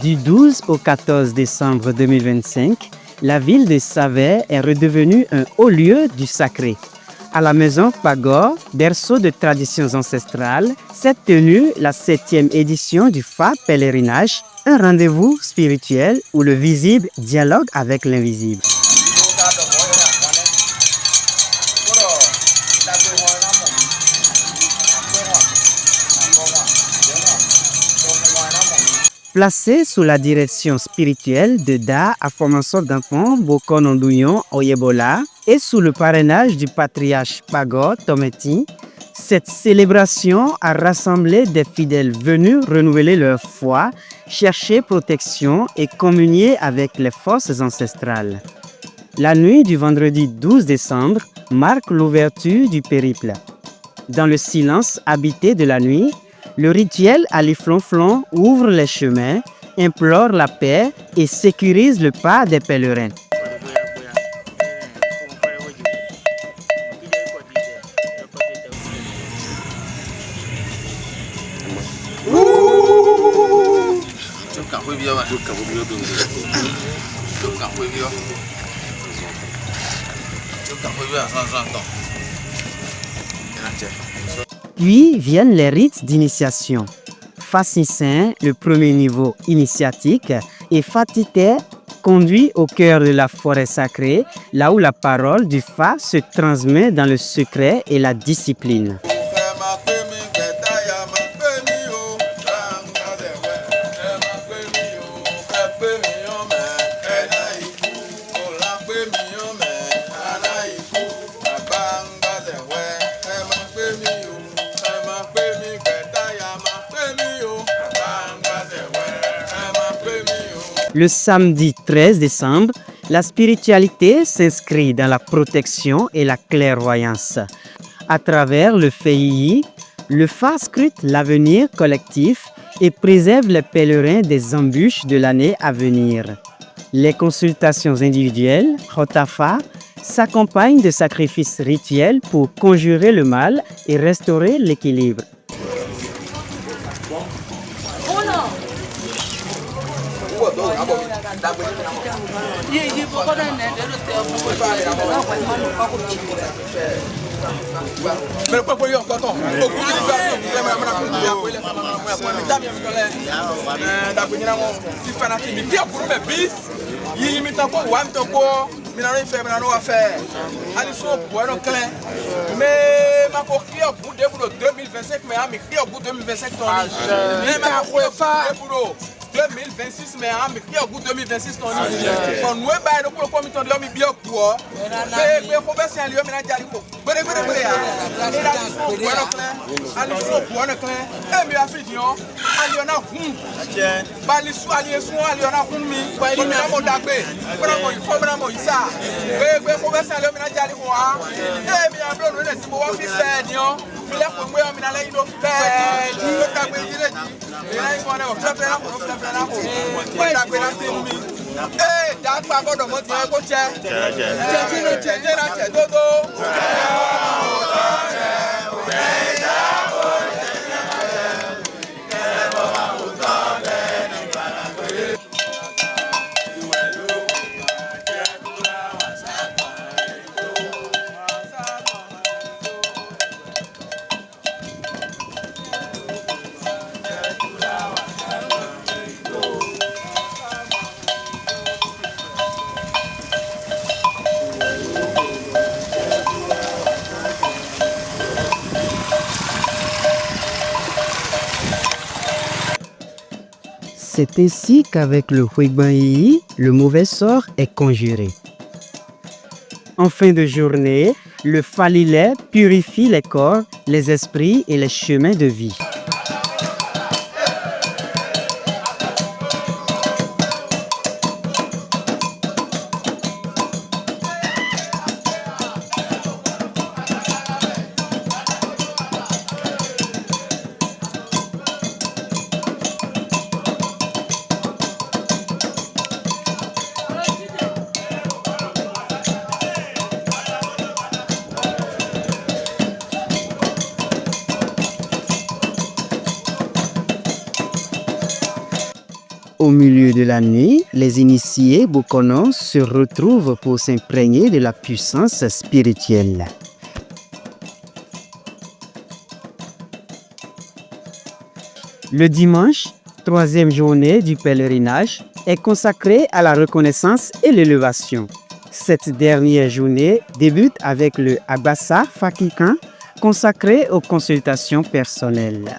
Du 12 au 14 décembre 2025, la ville de Savè est redevenue un haut lieu du sacré. À la maison Pagor, berceau de traditions ancestrales, s'est tenue la 7e édition du Fa Pèlerinage, un rendez-vous spirituel où le visible dialogue avec l'invisible. Placé sous la direction spirituelle de Da Afomaso Dampon Bokon Ondouyon Oyebola et sous le parrainage du patriarche Pagor Tometi, cette célébration a rassemblé des fidèles venus renouveler leur foi, chercher protection et communier avec les forces ancestrales. La nuit du vendredi 12 décembre marque l'ouverture du périple. Dans le silence habité de la nuit, le rituel Ali Flonflon ouvre les chemins, implore la paix et sécurise le pas des pèlerins. Puis viennent les rites d'initiation. Fascissin, le premier niveau initiatique, et Fatité conduit au cœur de la forêt sacrée, là où la parole du Fa se transmet dans le secret et la discipline. Le samedi 13 décembre, la spiritualité s'inscrit dans la protection et la clairvoyance. À travers le Fei, le Fa scrute l'avenir collectif et préserve les pèlerins des embûches de l'année à venir. Les consultations individuelles, Hotafa, s'accompagnent de sacrifices rituels pour conjurer le mal et restaurer l'équilibre. mais en mi au bout 2026 ton ni kon we ba no ko mi ton yo mi bi okuo be ko be se ali yo mi na jari ko bere ya ni la so bueno clan ali so bueno clan e mi afidion ali ona hun bali su ali ona hun mi ko mi na mo dagbe bra mo isa be ko be se ali yo mi na jari ko wa e mi abro no ne ti mo wa fi se ni o mi le ko mo yo mi na le ino fe di o dagbe dire di e la ko na o fe na ko Wait, that's why I got the go check. C'est ainsi qu'avec le Huigbanyi, le mauvais sort est conjuré. En fin de journée, le Falilé purifie les corps, les esprits et les chemins de vie. Au milieu de la nuit, les initiés Bokono se retrouvent pour s'imprégner de la puissance spirituelle. Le dimanche, troisième journée du pèlerinage, est consacrée à la reconnaissance et l'élévation. Cette dernière journée débute avec le Abassa Fakikan, consacré aux consultations personnelles.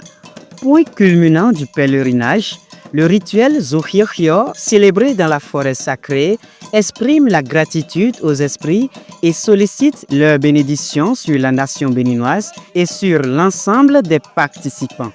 Point culminant du pèlerinage, le rituel Zohirhio, célébré dans la forêt sacrée, exprime la gratitude aux esprits et sollicite leur bénédiction sur la nation béninoise et sur l'ensemble des participants.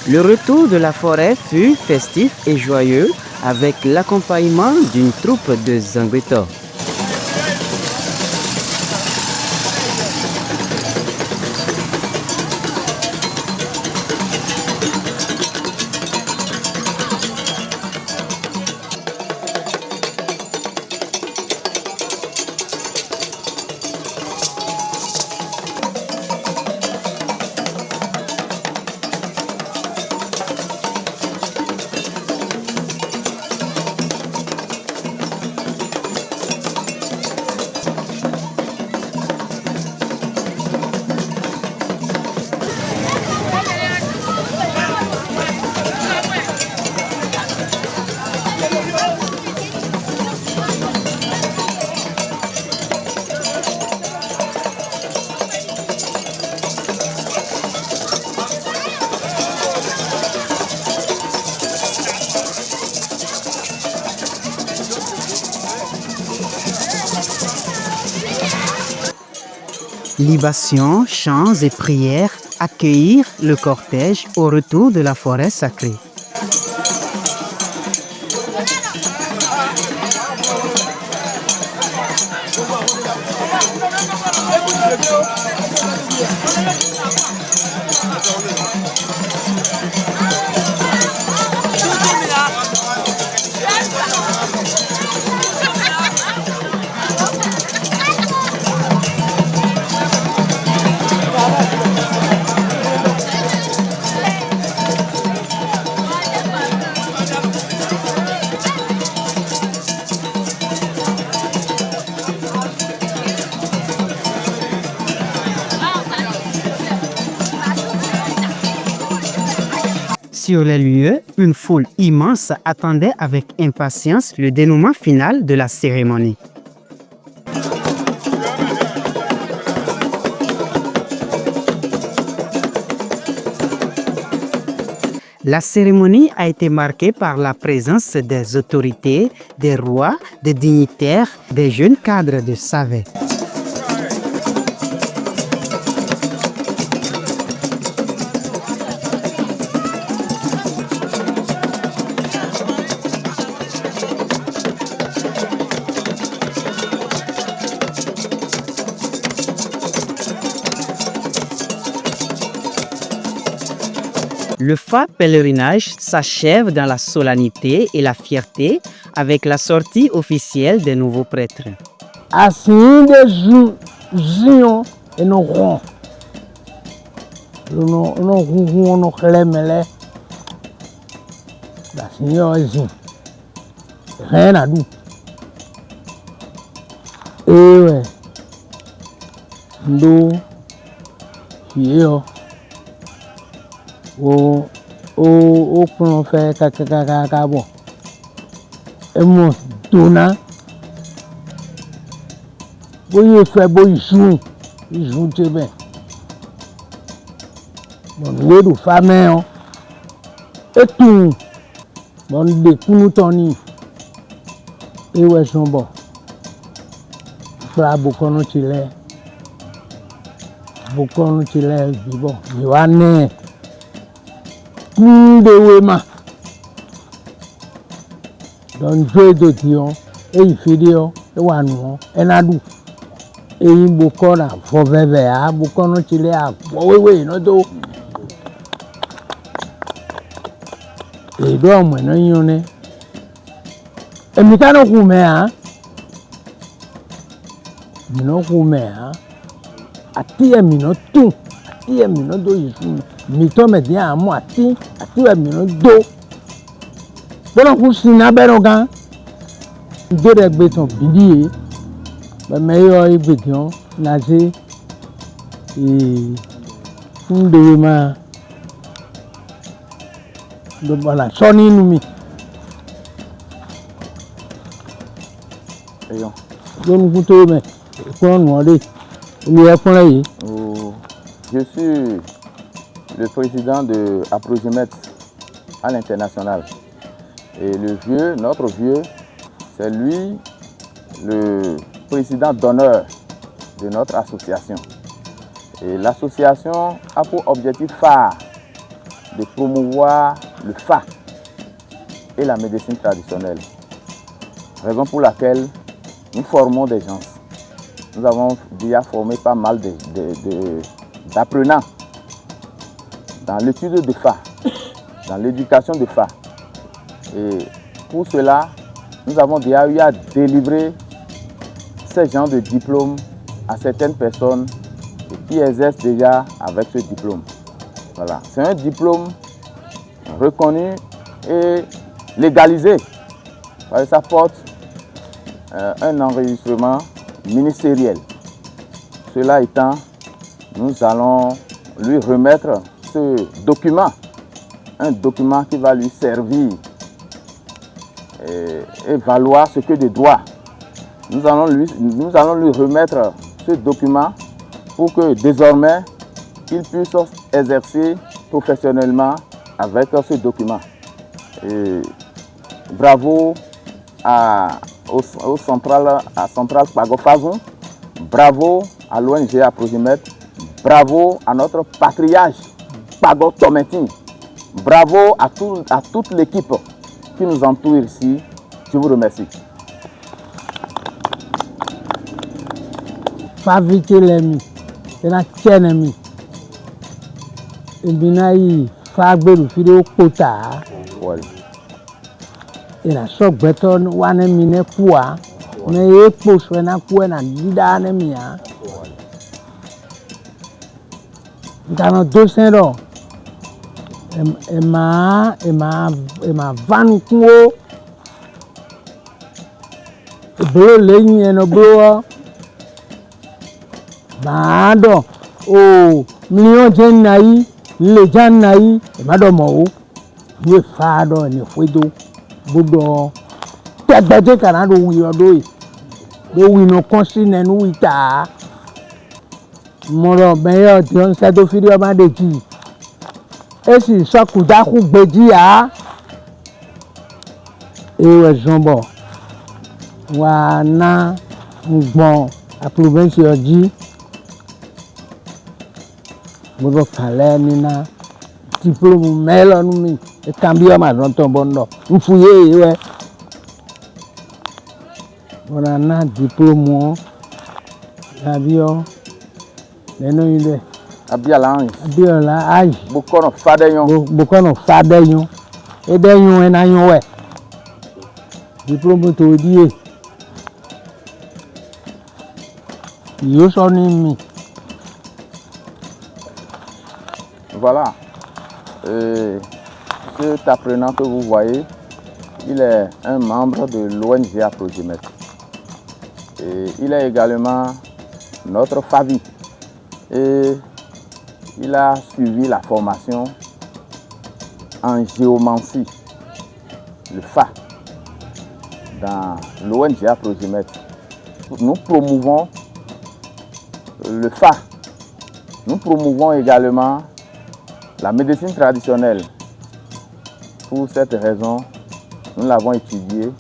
Le retour de la forêt fut festif et joyeux avec l'accompagnement d'une troupe de Zangbeto. Libations, chants et prières accueillirent le cortège au retour de la forêt sacrée. Sur les lieux, une foule immense attendait avec impatience le dénouement final de la cérémonie. La cérémonie a été marquée par la présence des autorités, des rois, des dignitaires, des jeunes cadres de Savé. Le Fa pèlerinage s'achève dans la solennité et la fierté avec la sortie officielle des nouveaux prêtres. Assim de Zion et nos ronds. Nos ronds, nos clémélés. La Seigneur est Zion. Rien à nous. Et ouais. Nous, yo. O au plan fait caca bon. Et mon donna. Oui, il fait beau, il joue très bien. Bon, oui, du famille, et tout. Bon, des coups Tony. Et ouais, sont bon. Fra beaucoup de Chile. Beaucoup de Chile, bon, il va naître. De Wema. Donc, jouer de Dion, et il fait Dion, et Wanou, et Nadou. Et il beaucoup de Foveva, beaucoup de Chile, oui, non, do. Et donc, moi, non, y en est. Et Mikano Kume, hein? Mino Kume, hein? Ati Mino tout. Ati Mino do, Mito me dit à moi, Ati Mino do. Bon, on s'y n'a pas de deux règles sont bidées. Mais meilleur est béton, nager. Et une de ma. De voilà, Sony Noumi. Donc, vous trouvez, comment demander? Je suis le président de Aprogemet à l'international. Et le vieux, notre vieux, c'est lui le président d'honneur de notre association. Et l'association a pour objectif phare de promouvoir le FA et la médecine traditionnelle. Raison pour laquelle nous formons des gens. Nous avons déjà formé pas mal d'apprenants dans l'étude de FA, dans l'éducation de FA. Et pour cela, nous avons déjà eu à délivrer ces genres de diplômes à certaines personnes qui exercent déjà avec ce diplôme. Voilà. C'est un diplôme reconnu et légalisé. Ça porte un enregistrement ministériel. Cela étant, nous allons lui remettre ce document, un document qui va lui servir et valoir ce que de droit. Nous allons lui remettre ce document pour que désormais il puisse exercer professionnellement avec ce document. Et bravo au central Pago Fazon, bravo à l'ONG Aprogemet, bravo à notre patriarche Pago Tometin, bravo à toute l'équipe qui nous entoure ici. Je vous remercie. Favite l'ami, et la tienne ami. Et bien, Fagberu Fido Kota. Et la choc béton, one mine quoi. Mais il pousse when I go and dida anemia. Dans 200 ans, et ma van kuo. Et bleu ligne et no bleu. Mado, oh, million de naïs, les gens naïs, et madame, oh, nous fado, nous fouido, boudon, t'as Canada, oui, oui, nous consignons, nous, ita. Mon meilleur, on s'est offert à ma déti. Et si ça coûte à coup, bédia, et ouais, jambon, wana, bon, à province, dit. Bodo kale nina diplôme melo numi e cambio ma ronto bondo mfuye we bona na diplôme abio neno inde abiola ai bokono fadeyon e deyon e na yon we diplôme to die yo so ni mi. Voilà, cet apprenant que vous voyez, il est un membre de l'ONG Aprogemet. Et il est également notre FAVI. Et il a suivi la formation en géomancie, le Fa, dans l'ONG Aprojimet. Nous promouvons le Fa. Nous promouvons également la médecine traditionnelle. Pour cette raison, nous l'avons étudié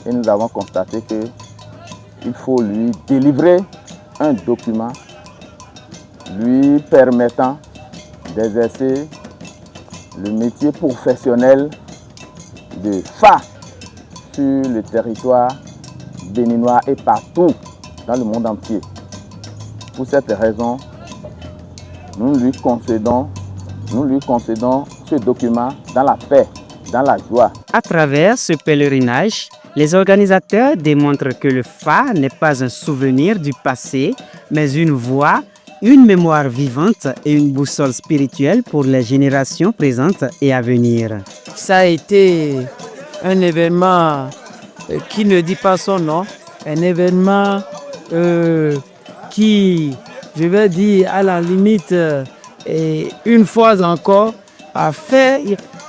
et nous avons constaté qu'il faut lui délivrer un document lui permettant d'exercer le métier professionnel de Fa sur le territoire béninois et partout dans le monde entier. Pour cette raison, nous lui concédons ce document dans la paix, dans la joie. À travers ce pèlerinage, les organisateurs démontrent que le Fa n'est pas un souvenir du passé, mais une voix, une mémoire vivante et une boussole spirituelle pour les générations présentes et à venir. Ça a été un événement qui ne dit pas son nom, un événement qui, je vais dire, à la limite, et une fois encore, a fait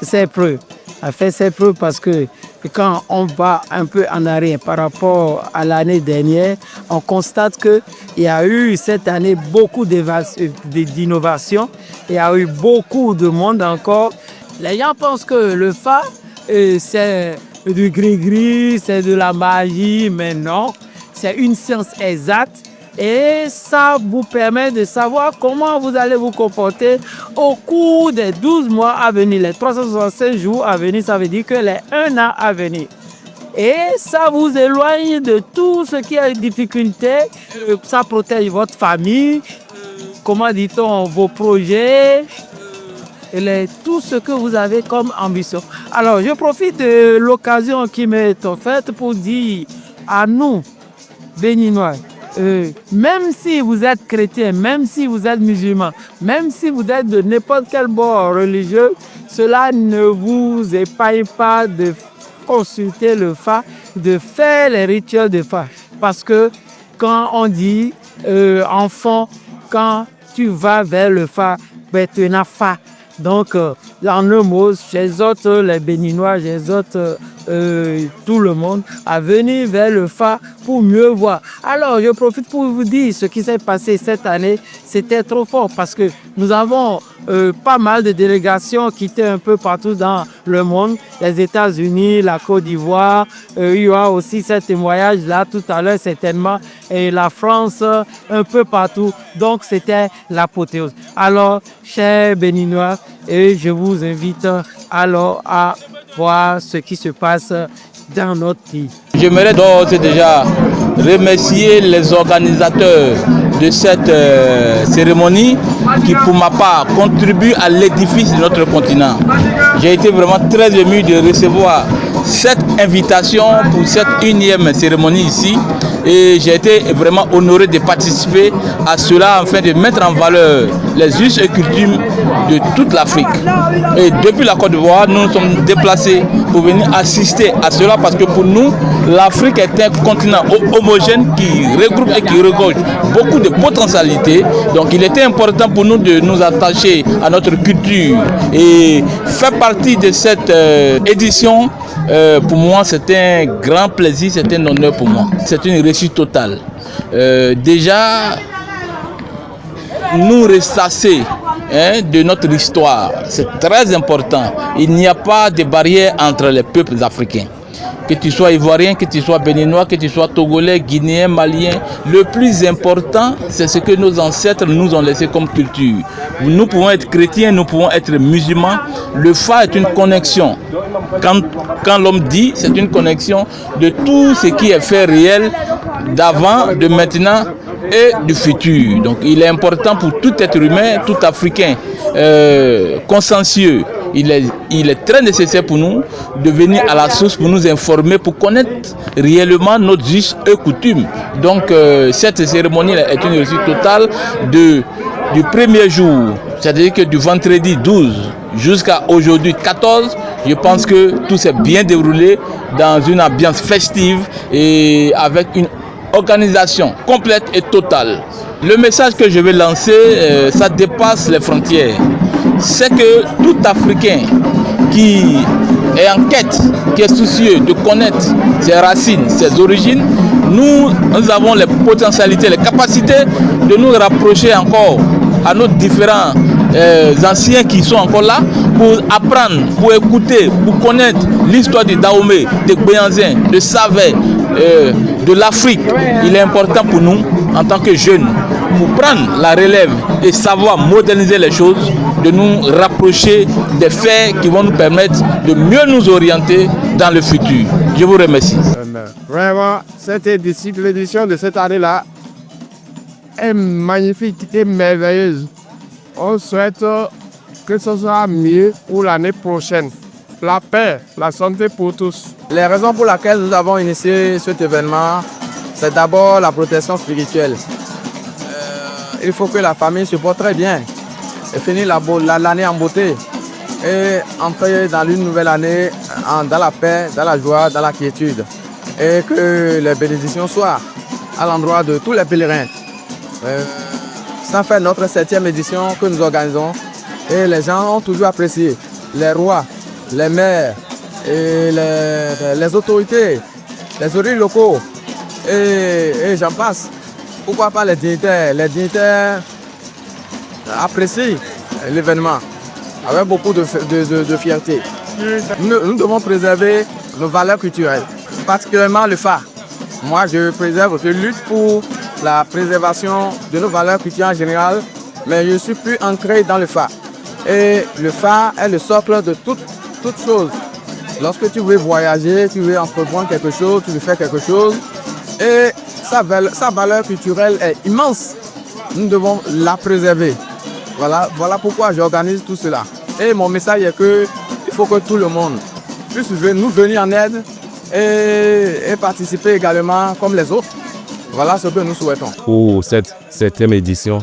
ses preuves. A fait ses preuves parce que quand on va un peu en arrière par rapport à l'année dernière, on constate qu'il y a eu cette année beaucoup d'innovations, il y a eu beaucoup de monde encore. Les gens pensent que le Fa, c'est du gris-gris, c'est de la magie, mais non, c'est une science exacte. Et ça vous permet de savoir comment vous allez vous comporter au cours des 12 mois à venir, les 365 jours à venir, ça veut dire que les 1 an à venir. Et ça vous éloigne de tout ce qui est difficulté, ça protège votre famille, comment dit-on, vos projets, et tout ce que vous avez comme ambition. Alors je profite de l'occasion qui m'est offerte pour dire à nous, Béninois, même si vous êtes chrétien, même si vous êtes musulman, même si vous êtes de n'importe quel bord religieux, cela ne vous épargne pas de consulter le Fa, de faire les rituels de Fa. Parce que quand on dit enfant, quand tu vas vers le Fa, ben, tu n'as Fa. Donc, en un mot, j'exhorte les Béninois, j'exhorte tout le monde à venir vers le Fa pour mieux voir. Alors, je profite pour vous dire ce qui s'est passé cette année. C'était trop fort parce que nous avons pas mal de délégations qui étaient un peu partout dans le monde. Les États-Unis, la Côte d'Ivoire, il y aura aussi ce témoignage-là tout à l'heure certainement, et la France, un peu partout. Donc, c'était l'apothéose. Alors, chers Béninois, et je vous invite alors à voir ce qui se passe dans notre pays. J'aimerais d'ores et déjà remercier les organisateurs de cette cérémonie qui, pour ma part, contribuent à l'édifice de notre continent. J'ai été vraiment très ému de recevoir cette invitation pour cette 1e cérémonie ici, et j'ai été vraiment honoré de participer à cela afin de mettre en valeur les us et coutumes de toute l'Afrique. Et depuis la Côte d'Ivoire, nous nous sommes déplacés pour venir assister à cela parce que pour nous, l'Afrique est un continent homogène qui regroupe et qui regorge beaucoup de potentialités. Donc il était important pour nous de nous attacher à notre culture et faire partie de cette édition. Pour moi, c'est un grand plaisir, c'est un honneur pour moi. C'est une réussite totale. Déjà, nous ressasser de notre histoire, c'est très important. Il n'y a pas de barrière entre les peuples africains. Que tu sois ivoirien, que tu sois béninois, que tu sois togolais, guinéen, malien, le plus important, c'est ce que nos ancêtres nous ont laissé comme culture. Nous pouvons être chrétiens, nous pouvons être musulmans. Le Fa est une connexion. Quand l'homme dit, c'est une connexion de tout ce qui est fait réel d'avant, de maintenant et du futur. Donc il est important pour tout être humain, tout Africain consciencieux. Il est très nécessaire pour nous de venir à la source pour nous informer, pour connaître réellement nos us et coutumes. Donc cette cérémonie est une réussite totale du premier jour, c'est-à-dire que du vendredi 12 jusqu'à aujourd'hui 14, je pense que tout s'est bien déroulé dans une ambiance festive et avec une organisation complète et totale. Le message que je vais lancer, ça dépasse les frontières. C'est que tout Africain qui est en quête, qui est soucieux de connaître ses racines, ses origines, nous avons les potentialités, les capacités de nous rapprocher encore à nos différents anciens qui sont encore là pour apprendre, pour écouter, pour connaître l'histoire du Dahomey, de Béhanzin, de Savet, de l'Afrique. Il est important pour nous, en tant que jeunes, pour prendre la relève et savoir moderniser les choses, de nous rapprocher des faits qui vont nous permettre de mieux nous orienter dans le futur. Je vous remercie. Vraiment, l'édition de cette année-là est magnifique et merveilleuse. On souhaite que ce soit mieux pour l'année prochaine. La paix, la santé pour tous. Les raisons pour lesquelles nous avons initié cet événement, c'est d'abord la protection spirituelle. Il faut que la famille se porte très bien et finir l'année en beauté et entrer dans une nouvelle année dans la paix, dans la joie, dans la quiétude. Et que les bénédictions soient à l'endroit de tous les pèlerins. Ça fait notre 7e édition que nous organisons et les gens ont toujours apprécié. Les rois, les maires, et les autorités, les autorités locaux et j'en passe. Pourquoi pas les dignitaires? Les dignitaires apprécient l'événement avec beaucoup de fierté. Nous devons préserver nos valeurs culturelles, particulièrement le Fa. Moi, je lutte pour la préservation de nos valeurs culturelles en général, mais je suis plus ancré dans le Fa. Et le Fa est le socle de toute chose. Lorsque tu veux voyager, tu veux entreprendre quelque chose, tu veux faire quelque chose, et sa valeur culturelle est immense. Nous devons la préserver. Voilà pourquoi j'organise tout cela. Et mon message est qu'il faut que tout le monde puisse nous venir en aide et participer également comme les autres. Voilà ce que nous souhaitons. Pour cette 7e édition,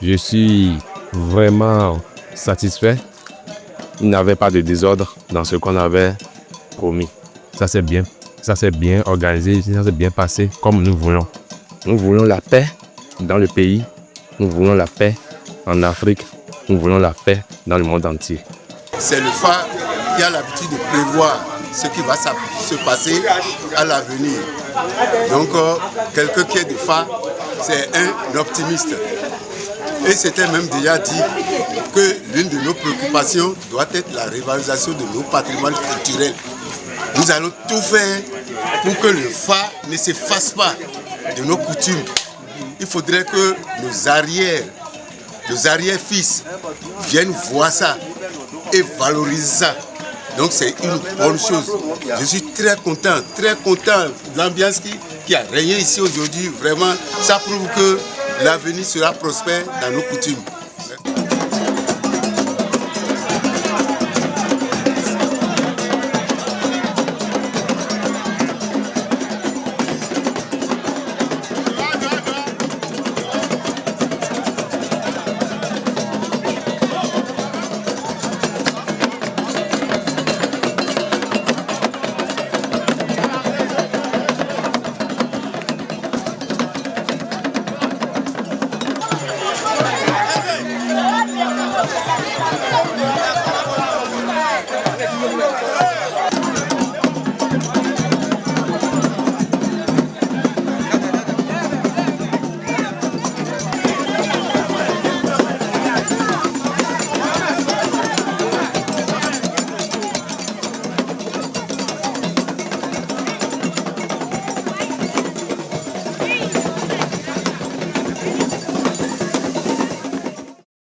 je suis vraiment satisfait. Il n'y avait pas de désordre dans ce qu'on avait promis. Ça s'est bien organisé, ça s'est bien passé comme nous voulons. Nous voulons la paix dans le pays, nous voulons la paix en Afrique, nous voulons la paix dans le monde entier. C'est le Fa qui a l'habitude de prévoir ce qui va se passer à l'avenir. Donc, quelqu'un qui est de Fa, c'est un optimiste. Et c'était même déjà dit que l'une de nos préoccupations doit être la revalorisation de nos patrimoines culturels. Nous allons tout faire pour que le Fa ne s'efface pas de nos coutumes. Il faudrait que nos arrière-fils viennent voir ça et valoriser ça. Donc c'est une bonne chose. Je suis très content de l'ambiance qui a régné ici aujourd'hui. Vraiment, ça prouve que l'avenir sera prospère dans nos coutumes. Thank you.